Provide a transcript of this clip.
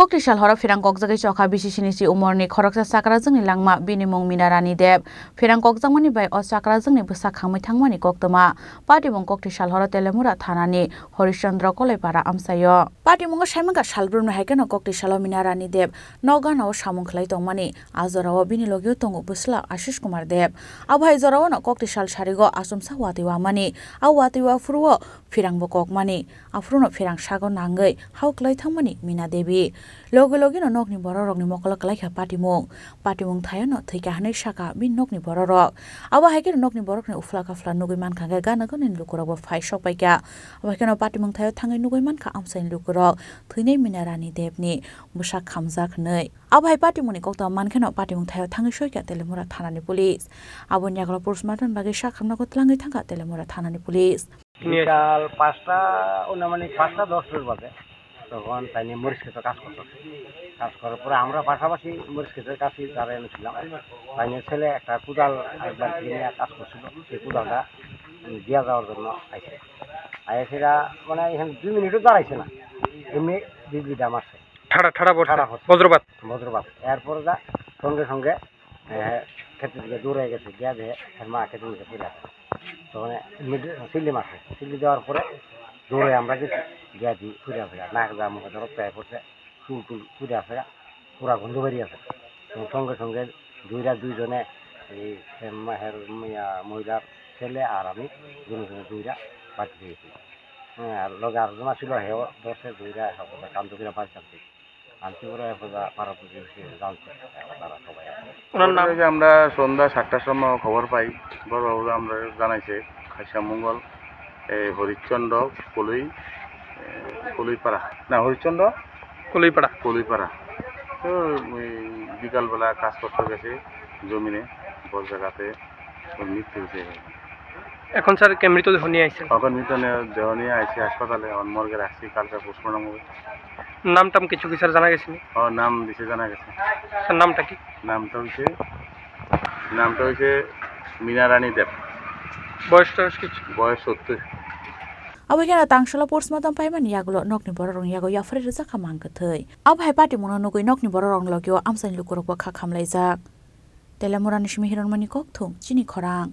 Koktisal hora firang kokjagai chokha bisisini umorni khoroksa sakra jongni langma binimung Mina Rani Deb firang kokjangmani bai o sakra jongni bwsa khangmai thangmani koktoma patimung Koktisal hora telemura thanani Horishchandra Kolaipara amsayo patimung saimanga salbrumna haikano Koktisal Mina Rani Deb nogana o samung khlai tongmani azorao binilogyo tongo busla Ashish Kumar Deb abhai zorao no Koktisal sarigo asumsa watiwa mani awatiwa fruo firang bo kokmani afruno firang sago nangai hauklai thangmani Mina Devi logo no nokni bororokni mokolo kalaikha patimung thayano thika hanai saka bin nokni bororok aba haikeno nokni borokni ufla kafla nugui mankha ga gana gani lukurok bo phai sokpaika aba haikeno patimung thayo thangai nugui mankha amsain lukurok thwinai Mina Rani Debni busa khamjak nei aba hai patimungni kokta mankheno patimung thayo thangai soika telemura thanani police aboni aglo postmortem bagi sakhamna ko tlangai thangka telemura thanani police বিকাল 5টা 5:10 বাজে তখন তাই নিয়ে মরিচ ক্ষেতে কাজ করতেছে কাজ করার পরে আমরা পাশাপাশি মরিচ ক্ষেতের কাছে দাঁড়িয়ে এনেছিলাম তাই নিয়ে ছেলে একটা কুদাল একবার কিনে কাজ করছিল সেই কুদালটা দিয়া যাওয়ার জন্য আইছে আইসেরা মানে এখানে 2 মিনিটও দাঁড়াইছে না এমনি বিজলিটা মারছে বজ্রপাত এরপর যা সঙ্গে সঙ্গে ক্ষেতের দিকে দৌড়ে গেছে গিয়া দিয়ে মা ক্ষেতের দিকে পড়ে আছে তখন সিল্লি মারছে সিল্লি দেওয়ার পরে দৌড়ে আমরা গেছি গিয়া দিই ফুরিয়া ফেরা নাক যা মুখে ধরো প্রায় পড়ছে চুল ফুরিয়া ফেরা পুরা গন্ধ বেরিয়ে আছে সঙ্গে সঙ্গে দুইজনে এই মহিলার ছেলে আর আমি দুইটা বাড়ি দিয়েছি আর লগে আরেকজন ছিল হেও দশে দুইটা কান্ত করে বাড়ি টানতে আনতে করে পাড়া প্রতিবেশী জানতে তারা সবাই আমরা সন্ধ্যা 7টার সময় খবর পাই বড়বাবু আমরা জানাইছে খাইসা মঙ্গল হরিশ্চন্দ্র কলইপাড়া না হরিশ্চন্দ্র কলইপাড়া তো বিকালবেলা কাজ করতে গেছে জমিনে বড় জায়গাতে মৃত্যু হয়েছে এখন স্যার মৃতদেহ নিয়ে আইছেন এখন মৃতদেহ নিয়ে আইছে হাসপাতালে মর্গে রাখছি কালকে পোস্টমর্টম হবে নামটাম কিছু স্যার জানা গেছে নাম দিছে জানা গেছে স্যার নামটা কি নামটা হইছে মিনা রানী দেব বয়স 70 abagena tangshala postmortem paimani yagulo nokni bororong yago yafre reja khamang kathai abhai patimung nugui nokni bororong logyo amsain lukurok kha khamlaijak telemurani shimi hironmani kokthum chini khorang